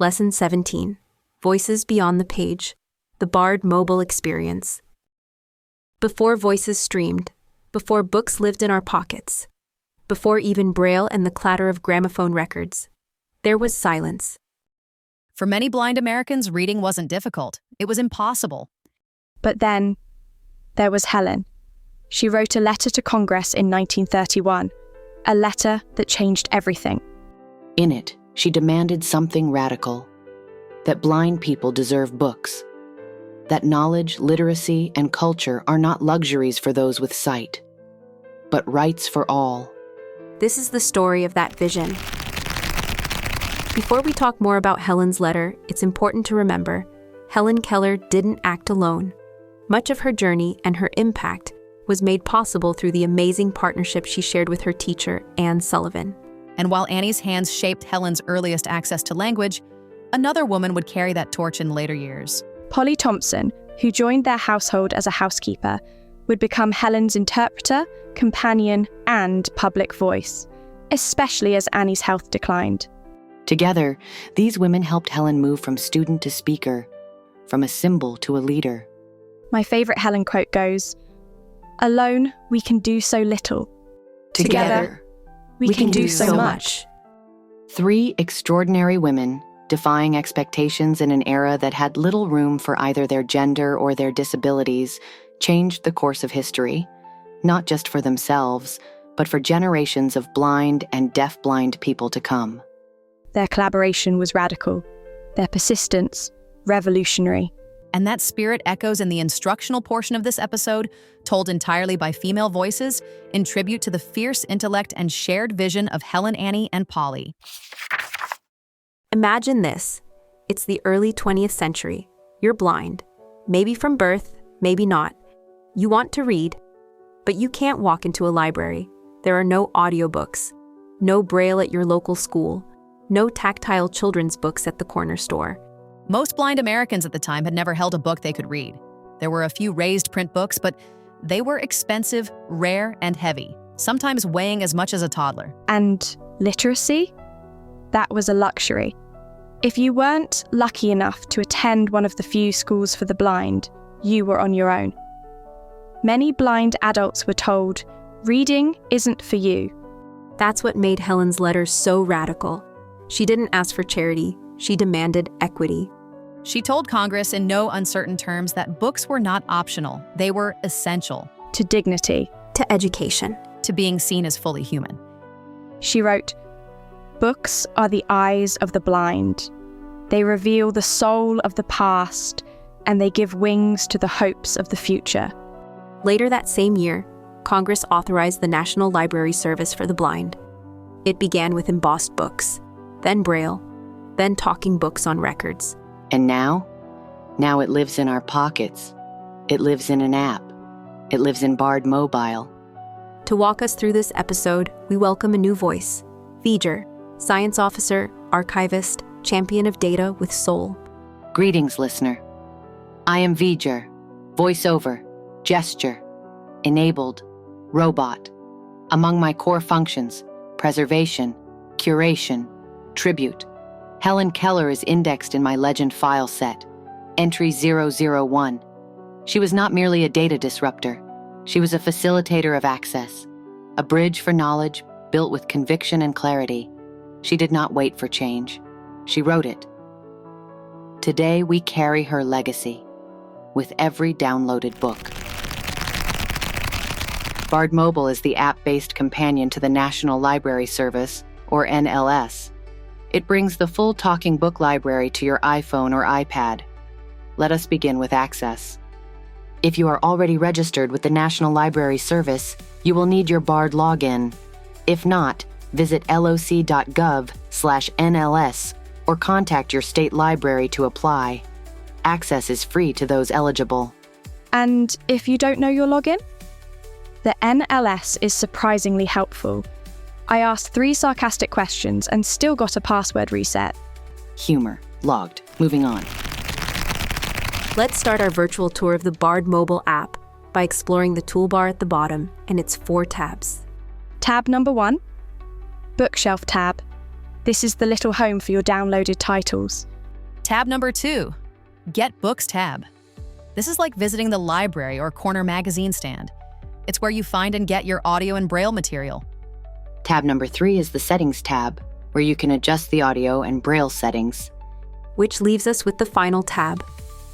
Lesson 17. Voices Beyond the Page. The BARD Mobile Experience. Before voices streamed, before books lived in our pockets, before even Braille and the clatter of gramophone records, there was silence. For many blind Americans, reading wasn't difficult. It was impossible. But then, there was Helen. She wrote a letter to Congress in 1931, a letter that changed everything. In it, she demanded something radical: that blind people deserve books, that knowledge, literacy, and culture are not luxuries for those with sight, but rights for all. This is the story of that vision. Before we talk more about Helen's letter, it's important to remember, Helen Keller didn't act alone. Much of her journey and her impact was made possible through the amazing partnership she shared with her teacher, Anne Sullivan. And while Annie's hands shaped Helen's earliest access to language, another woman would carry that torch in later years. Polly Thompson, who joined their household as a housekeeper, would become Helen's interpreter, companion, and public voice, especially as Annie's health declined. Together, these women helped Helen move from student to speaker, from a symbol to a leader. My favorite Helen quote goes, "Alone, we can do so little. Together, we can do so much." 3 extraordinary women, defying expectations in an era that had little room for either their gender or their disabilities, changed the course of history, not just for themselves, but for generations of blind and deaf-blind people to come. Their collaboration was radical, their persistence revolutionary. And that spirit echoes in the instructional portion of this episode, told entirely by female voices, in tribute to the fierce intellect and shared vision of Helen, Annie, and Polly. Imagine this. It's the early 20th century. You're blind. Maybe from birth, maybe not. You want to read, but you can't walk into a library. There are no audiobooks, no Braille at your local school, no tactile children's books at the corner store. Most blind Americans at the time had never held a book they could read. There were a few raised print books, but they were expensive, rare, and heavy, sometimes weighing as much as a toddler. And literacy? That was a luxury. If you weren't lucky enough to attend one of the few schools for the blind, you were on your own. Many blind adults were told, reading isn't for you. That's what made Helen's letter so radical. She didn't ask for charity, she demanded equity. She told Congress in no uncertain terms that books were not optional, they were essential. To dignity. To education. To being seen as fully human. She wrote, "Books are the eyes of the blind. They reveal the soul of the past, and they give wings to the hopes of the future." Later that same year, Congress authorized the National Library Service for the Blind. It began with embossed books, then Braille, then talking books on records. And now it lives in our pockets. It lives in an app. It lives in BARD Mobile. To walk us through this episode, we welcome a new voice, VGER, science officer, archivist, champion of data with soul. Greetings, listener. I am VGER, VoiceOver, gesture, enabled, robot. Among my core functions, preservation, curation, tribute. Helen Keller is indexed in my legend file set, entry 001. She was not merely a data disruptor. She was a facilitator of access, a bridge for knowledge built with conviction and clarity. She did not wait for change. She wrote it. Today we carry her legacy with every downloaded book. BARD Mobile is the app-based companion to the National Library Service, or NLS. It brings the full talking book library to your iPhone or iPad. Let us begin with access. If you are already registered with the National Library Service, you will need your BARD login. If not, visit loc.gov/NLS or contact your state library to apply. Access is free to those eligible. And if you don't know your login? The NLS is surprisingly helpful. I asked 3 sarcastic questions and still got a password reset. Humor. Logged. Moving on. Let's start our virtual tour of the BARD mobile app by exploring the toolbar at the bottom and its 4 tabs. Tab number 1, Bookshelf tab. This is the little home for your downloaded titles. Tab number 2, Get Books tab. This is like visiting the library or corner magazine stand. It's where you find and get your audio and braille material. Tab number 3 is the Settings tab, where you can adjust the audio and braille settings. Which leaves us with the final tab,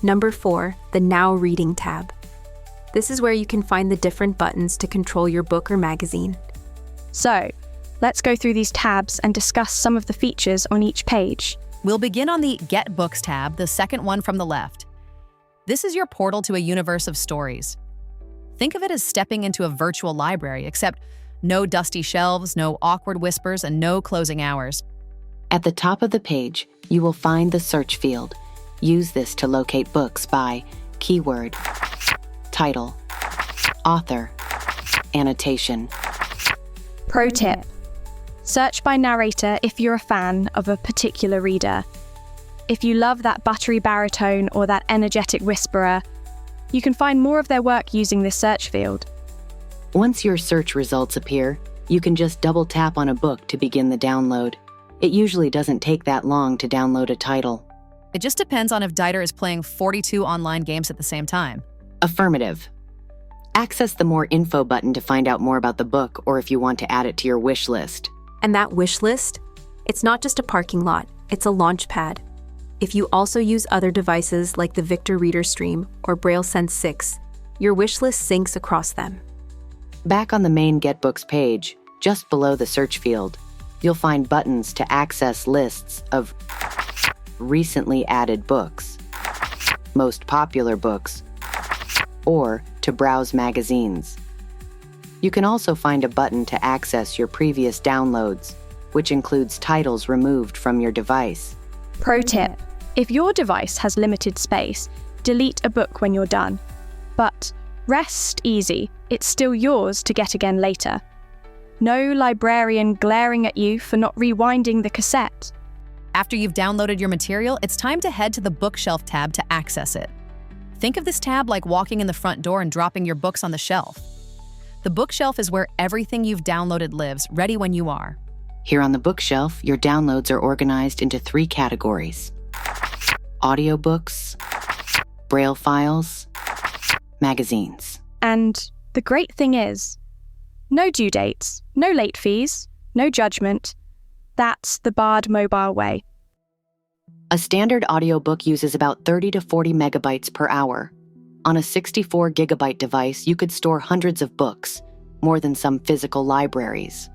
number 4, the Now Reading tab. This is where you can find the different buttons to control your book or magazine. So, let's go through these tabs and discuss some of the features on each page. We'll begin on the Get Books tab, the second one from the left. This is your portal to a universe of stories. Think of it as stepping into a virtual library, except no dusty shelves, no awkward whispers, and no closing hours. At the top of the page, you will find the search field. Use this to locate books by keyword, title, author, annotation. Pro tip: search by narrator if you're a fan of a particular reader. If you love that buttery baritone or that energetic whisperer, you can find more of their work using this search field. Once your search results appear, you can just double tap on a book to begin the download. It usually doesn't take that long to download a title. It just depends on if Dieter is playing 42 online games at the same time. Affirmative. Access the More Info button to find out more about the book or if you want to add it to your wish list. And that wish list? It's not just a parking lot, it's a launch pad. If you also use other devices like the Victor Reader Stream or Braille Sense 6, your wish list syncs across them. Back on the main Get Books page, just below the search field, you'll find buttons to access lists of recently added books, most popular books, or to browse magazines. You can also find a button to access your previous downloads, which includes titles removed from your device. Pro tip: if your device has limited space, delete a book when you're done. But rest easy, it's still yours to get again later. No librarian glaring at you for not rewinding the cassette. After you've downloaded your material, it's time to head to the Bookshelf tab to access it. Think of this tab like walking in the front door and dropping your books on the shelf. The Bookshelf is where everything you've downloaded lives, ready when you are. Here on the Bookshelf, your downloads are organized into 3 categories: audiobooks, braille files, magazines. And the great thing is, no due dates, no late fees, no judgment. That's the BARD mobile way. A standard audiobook uses about 30 to 40 megabytes per hour. On a 64 gigabyte device, you could store hundreds of books, more than some physical libraries.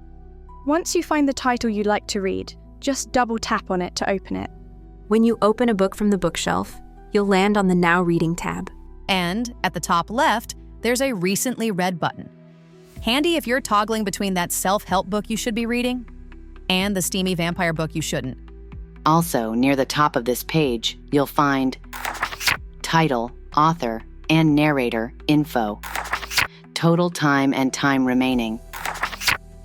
Once you find the title you'd like to read, just double tap on it to open it. When you open a book from the bookshelf, you'll land on the Now Reading tab. And at the top left, there's a Recently Read button. Handy if you're toggling between that self-help book you should be reading and the steamy vampire book you shouldn't. Also, near the top of this page, you'll find title, author, and narrator info, total time and time remaining,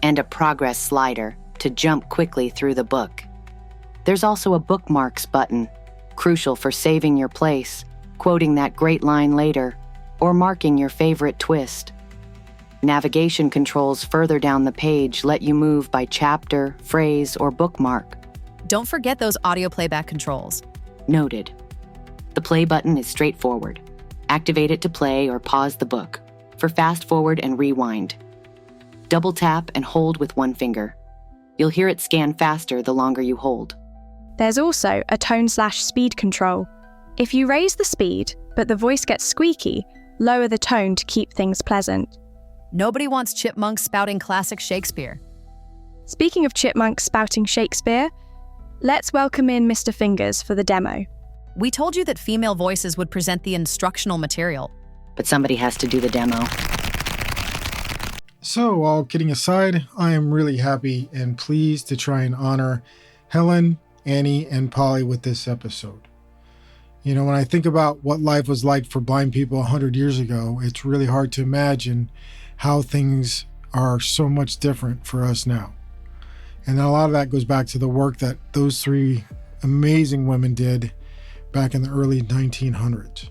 and a progress slider to jump quickly through the book. There's also a bookmarks button, crucial for saving your place, quoting that great line later, or marking your favorite twist. Navigation controls further down the page let you move by chapter, phrase, or bookmark. Don't forget those audio playback controls. Noted. The play button is straightforward. Activate it to play or pause the book. For fast forward and rewind, double tap and hold with one finger. You'll hear it scan faster the longer you hold. There's also a tone/speed control. If you raise the speed, but the voice gets squeaky, lower the tone to keep things pleasant. Nobody wants chipmunks spouting classic Shakespeare. Speaking of chipmunks spouting Shakespeare, let's welcome in Mr. Fingers for the demo. We told you that female voices would present the instructional material. But somebody has to do the demo. So, all kidding aside, I am really happy and pleased to try and honor Helen, Annie, and Polly with this episode. You know, when I think about what life was like for blind people 100 years ago, it's really hard to imagine how things are so much different for us now. And a lot of that goes back to the work that those 3 amazing women did back in the early 1900s.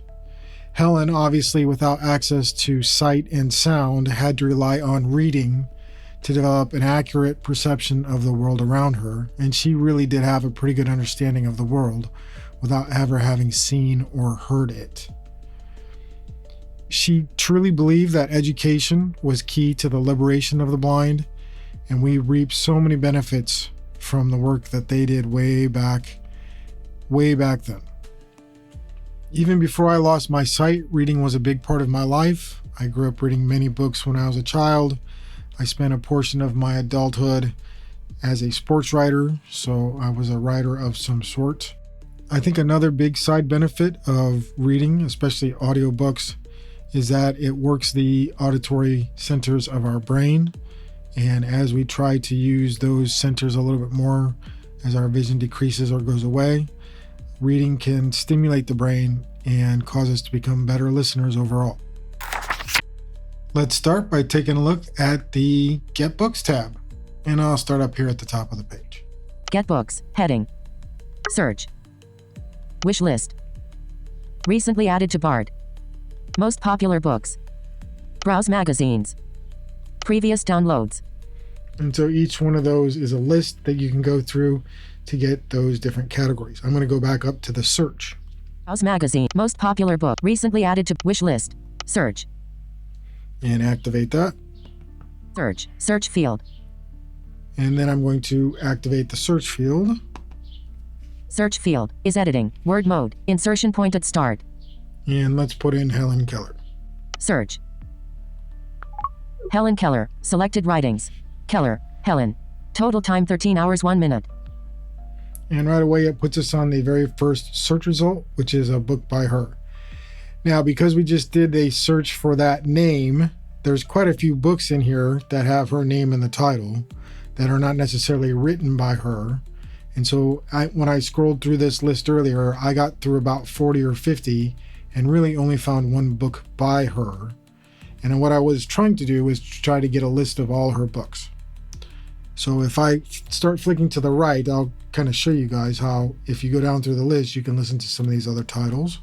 Helen, obviously without access to sight and sound, had to rely on reading to develop an accurate perception of the world around her, and she really did have a pretty good understanding of the world without ever having seen or heard it. She truly believed that education was key to the liberation of the blind, and we reap so many benefits from the work that they did way back then. Even before I lost my sight, reading was a big part of my life. I grew up reading many books when I was a child. I spent a portion of my adulthood as a sports writer, so I was a writer of some sort. I think another big side benefit of reading, especially audiobooks, is that it works the auditory centers of our brain. And as we try to use those centers a little bit more, as our vision decreases or goes away, reading can stimulate the brain and cause us to become better listeners overall. Let's start by taking a look at the Get Books tab. And I'll start up here at the top of the page. Get Books, heading. Search. Wish list. Recently added to BARD. Most popular books. Browse magazines. Previous downloads. And so each one of those is a list that you can go through to get those different categories. I'm going to go back up to the search. Browse magazine. Most popular book. Recently added to wish list. Search. And activate that. Search. Search field. And then I'm going to activate the search field. Search field is editing. Word mode. Insertion point at start. And let's put in Helen Keller. Search. Helen Keller. Selected writings. Keller, Helen. Total time 13 hours 1 minute. And right away it puts us on the very first search result, which is a book by her. Now, because we just did a search for that name, there's quite a few books in here that have her name in the title that are not necessarily written by her. And so when I scrolled through this list earlier, I got through about 40 or 50 and really only found one book by her. And what I was trying to do was try to get a list of all her books. So if I start flicking to the right, I'll kind of show you guys how, if you go down through the list, you can listen to some of these other titles.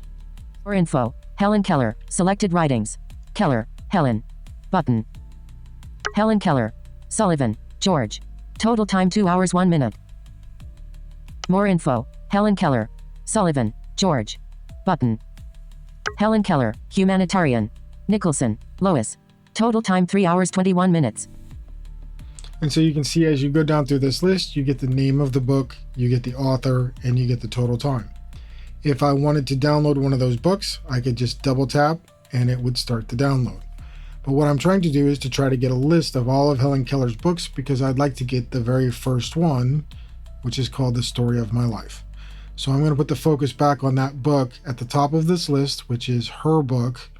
More info. Helen Keller. Selected writings. Keller, Helen. Button. Helen Keller. Sullivan, George. Total time 2 hours 1 minute. More info. Helen Keller. Sullivan, George. Button. Helen Keller. Humanitarian. Nicholson, Lois. Total time 3 hours 21 minutes. And so you can see as you go down through this list, you get the name of the book, you get the author, and you get the total time. If I wanted to download one of those books, I could just double tap and it would start the download. But what I'm trying to do is to try to get a list of all of Helen Keller's books, because I'd like to get the very first one, which is called The Story of My Life. So I'm going to put the focus back on that book at the top of this list, which is her book.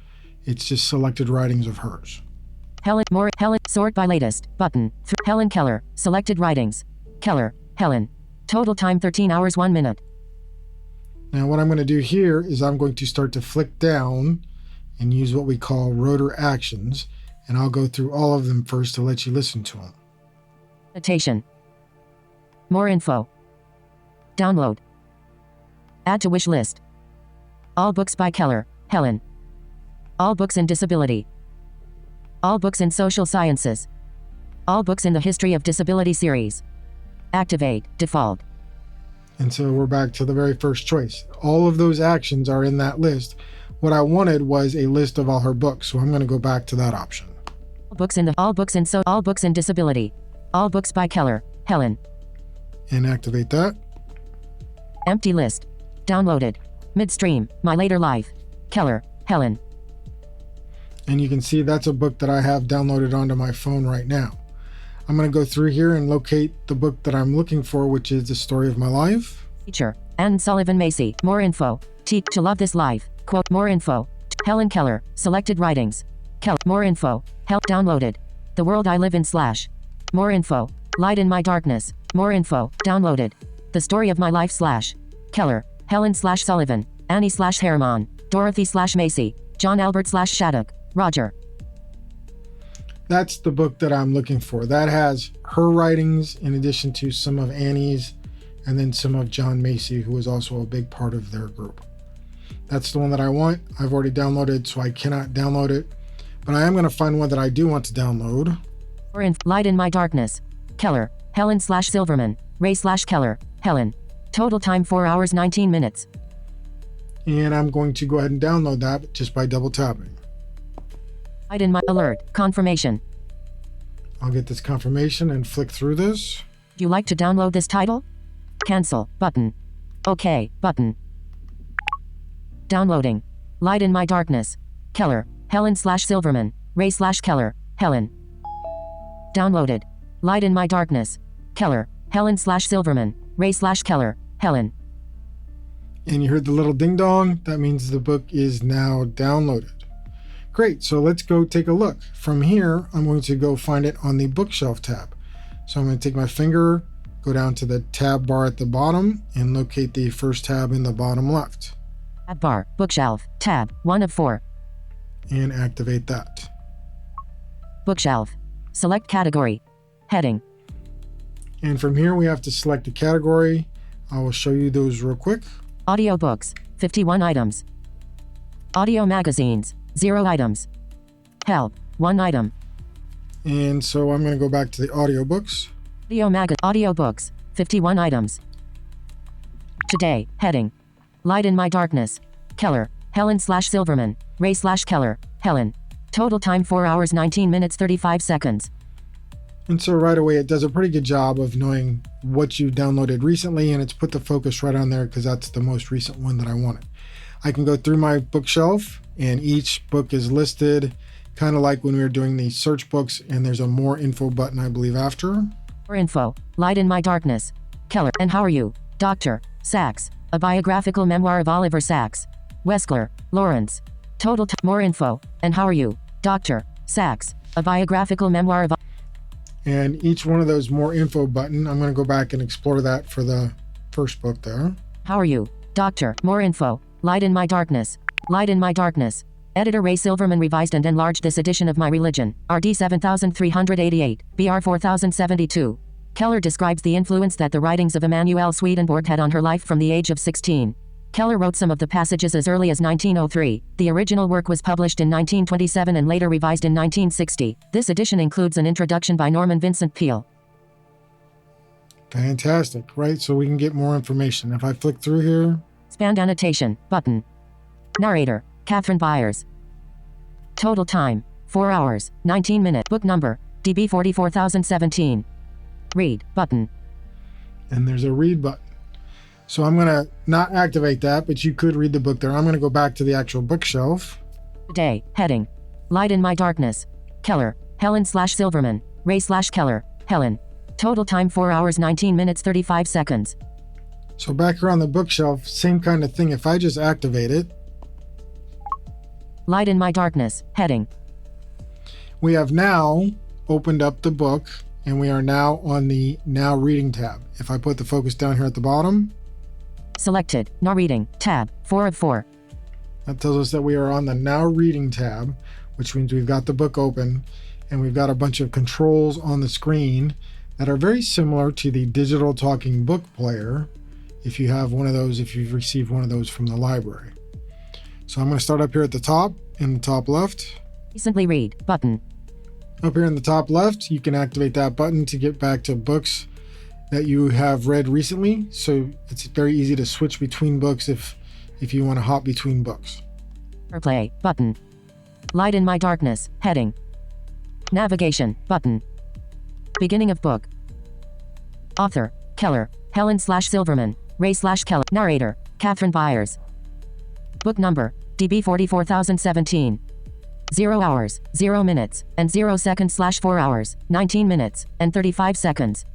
It's just selected writings of hers. Helen, more, Helen, sort by latest, button, Helen Keller, selected writings. Keller, Helen. Total time 13 hours 1 minute. Now what I'm going to do here is I'm going to start to flick down and use what we call rotor actions, and I'll go through all of them first to let you listen to them. Annotation. More info. Download. Add to wish list. All books by Keller, Helen. All books in disability. All books in social sciences. All books in the history of disability series. Activate, default. And so we're back to the very first choice. All of those actions are in that list. What I wanted was a list of all her books, so I'm going to go back to that option. All books in disability. All books by Keller, Helen. And activate that. Empty list. Downloaded. Midstream, My Later Life. Keller, Helen. And you can see that's a book that I have downloaded onto my phone right now. I'm going to go through here and locate the book that I'm looking for, which is The Story of My Life. Teacher, Anne Sullivan Macy. More info. Teach to love this life. Quote, more info. Helen Keller. Selected writings. More info. Downloaded. The World I Live in / More info. Light in My Darkness. More info. Downloaded. The Story of My Life / Keller. Helen / Sullivan. Annie / Harriman. Dorothy / Macy. John Albert / Shattuck. Roger. That's the book that I'm looking for. That has her writings in addition to some of Annie's and then some of John Macy, who was also a big part of their group. That's the one that I want. I've already downloaded, so I cannot download it. But I am going to find one that I do want to download. Light in My Darkness. Keller, Helen / Silverman, Ray / Keller, Helen. Total time 4 hours 19 minutes. And I'm going to go ahead and download that just by double tapping. Light in My Alert, Confirmation. I'll get this confirmation and flick through this. Would you like to download this title? Cancel button. OK button. Downloading. Light in My Darkness. Keller, Helen / Silverman, Ray / Keller, Helen. Downloaded. Light in My Darkness. Keller, Helen / Silverman, Ray / Keller, Helen. And you heard the little ding dong. That means the book is now downloaded. Great, so let's go take a look. From here, I'm going to go find it on the bookshelf tab. So I'm going to take my finger, go down to the tab bar at the bottom, and locate the first tab in the bottom left. Tab bar, bookshelf, tab, 1 of 4. And activate that. Bookshelf. Select category. Heading. And from here, we have to select a category. I will show you those real quick. Audiobooks, 51 items. Audio magazines, 0 items. Help, 1 item. And so I'm going to go back to the audiobooks. Audiobooks, 51 items. Today, heading. Light in My Darkness. Keller, Helen / Silverman, Ray / Keller, Helen. Total time 4 hours 19 minutes 35 seconds. And so right away, it does a pretty good job of knowing what you've downloaded recently, and it's put the focus right on there because that's the most recent one that I wanted. I can go through my bookshelf, and each book is listed, kind of like when we were doing the search books, and there's a more info button, I believe, after. More info. Light in My Darkness. Keller, And How Are You? Dr. Sachs. A biographical memoir of Oliver Sacks. Weskler, Lawrence. Total More info. And How Are You? Dr. Sachs. A biographical memoir of... And each one of those more info button, I'm going to go back and explore that for the first book there. How Are You? Doctor. More info. Light in My Darkness. Light in My Darkness. Editor Ray Silverman revised and enlarged this edition of My Religion. RD 7388, BR 4072. Keller describes the influence that the writings of Emanuel Swedenborg had on her life from the age of 16. Keller wrote some of the passages as early as 1903. The original work was published in 1927 and later revised in 1960. This edition includes an introduction by Norman Vincent Peale. Fantastic, right? So we can get more information. If I flick through here. Expand annotation, button. Narrator, Catherine Byers. Total time, 4 hours, 19 minutes. Book number, DB 44017. Read, button. And there's a read button. So I'm going to not activate that, but you could read the book there. I'm going to go back to the actual bookshelf. Today, heading. Light in My Darkness. Keller, Helen / Silverman, Ray / Keller, Helen. Total time 4 hours 19 minutes 35 seconds. So back here on the bookshelf, same kind of thing. If I just activate it. Light in My Darkness, heading. We have now opened up the book, and we are now on the Now Reading tab. If I put the focus down here at the bottom. Selected, Now Reading, tab, 4 of 4. That tells us that we are on the Now Reading tab, which means we've got the book open, and we've got a bunch of controls on the screen that are very similar to the digital talking book player, if you have one of those, if you've received one of those from the library. So I'm going to start up here at the top, in the top left. Recently read, button. Up here in the top left, you can activate that button to get back to books that you have read recently. So it's very easy to switch between books if you want to hop between books. Replay, button. Light in My Darkness, heading. Navigation, button. Beginning of book. Author, Keller, Helen / Silverman, Ray / Keller. Narrator, Catherine Byers. Book number, DB 44017. 0 hours, 0 minutes, and 0 seconds / 4 hours, 19 minutes, and 35 seconds.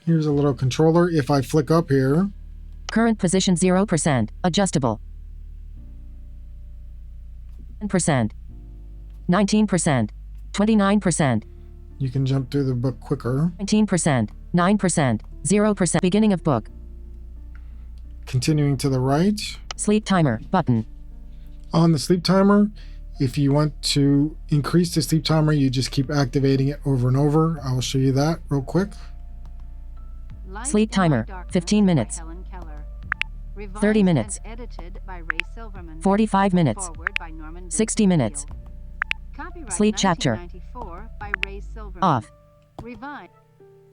Here's a little controller. If I flick up here. Current position 0%, adjustable. 10%. 19%. 29%. You can jump through the book quicker. 19%. 9%. 0%. Beginning of book. Continuing to the right. Sleep timer, button. On the sleep timer, if you want to increase the sleep timer, you just keep activating it over and over. I will show you that real quick. Sleep timer, 15 minutes. 30 minutes. 45 minutes. 60 minutes. Sleep chapter. Off.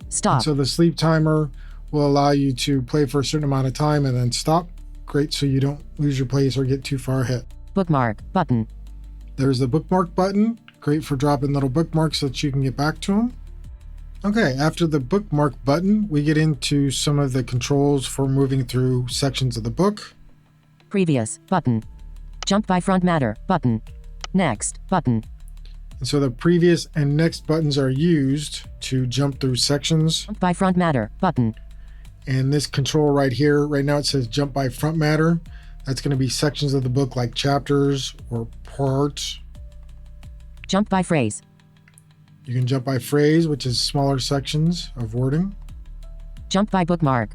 Stop. So the sleep timer will allow you to play for a certain amount of time and then stop. Great, so you don't lose your place or get too far ahead. Bookmark button. There's the bookmark button. Great for dropping little bookmarks so that you can get back to them. Okay, after the bookmark button, we get into some of the controls for moving through sections of the book. Previous button. Jump by front matter button. Next button. And so the previous and next buttons are used to jump through sections. Jump by front matter button. And this control right here, right now it says jump by front matter. That's going to be sections of the book like chapters or parts. Jump by phrase. You can jump by phrase, which is smaller sections of wording. Jump by bookmark.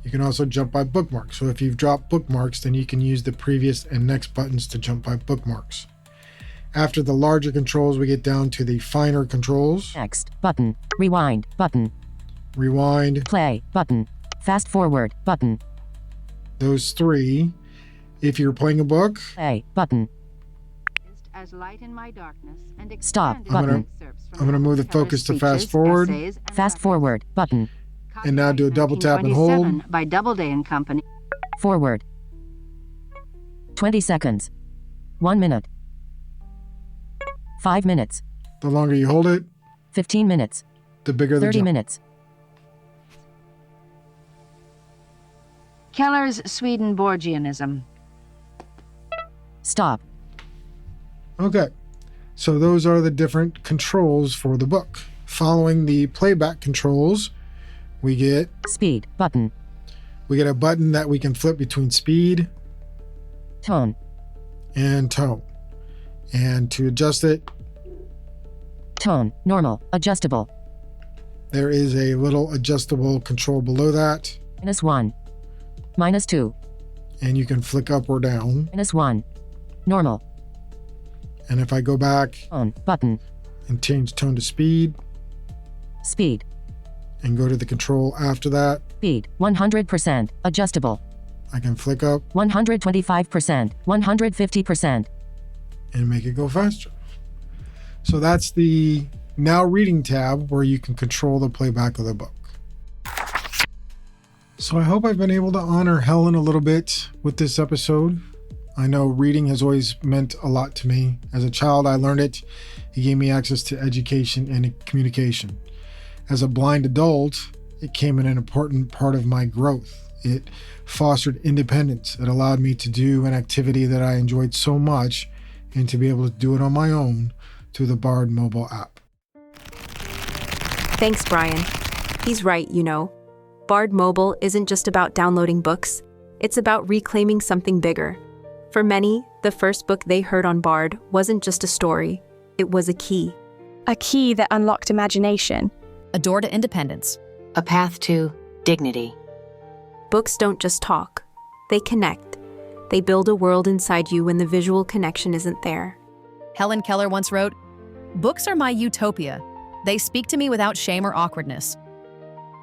You can also jump by bookmark. So if you've dropped bookmarks, then you can use the previous and next buttons to jump by bookmarks. After the larger controls, we get down to the finer controls. Next button. Rewind button. Rewind. Play button. Fast forward button. Those three. If you're playing a book, Play button. As light in my darkness and Stop button. I'm going to move the focus to fast forward. Fast forward button. And now do a double tap and hold. By Doubleday and Company. Forward. 20 seconds. 1 minute. 5 minutes. The longer you hold it, 15 minutes. the bigger the 30 jump. minutes. Keller's Swedenborgianism. Stop. Okay, so those are the different controls for the book. Following the playback controls, we get Speed button. a button that we can flip between speed Tone. and tone. And to adjust it, Tone. Normal. Adjustable. there is a little adjustable control below that, -1. -2. and you can flick up or down. -1. Normal. And if I go back Tone button. and change tone to speed Speed. and go to the control after that, Speed. 100%. Adjustable. I can flick up 125%. 150%. and make it go faster. So that's the Now Reading tab where you can control the playback of the book. So I hope I've been able to honor Helen a little bit with this episode. I know reading has always meant a lot to me. As a child, I learned it. It gave me access to education and communication. As a blind adult, it came in an important part of my growth. It fostered independence. It allowed me to do an activity that I enjoyed so much and to be able to do it on my own through the BARD mobile app. Thanks, Brian. He's right, you know. BARD Mobile isn't just about downloading books. It's about reclaiming something bigger. For many, the first book they heard on BARD wasn't just a story. It was a key. A key that unlocked imagination. A door to independence. A path to dignity. Books don't just talk. They connect. They build a world inside you when the visual connection isn't there. Helen Keller once wrote, "Books are my utopia. They speak to me without shame or awkwardness."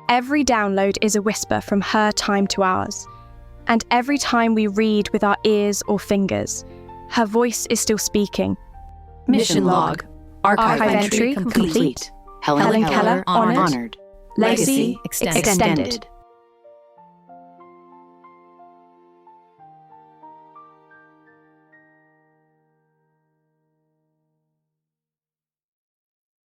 Every download is a whisper from her time to ours. And every time we read with our ears or fingers, her voice is still speaking. Mission log. Archive entry complete. Helen Keller, Keller, honored. Legacy extended. extended.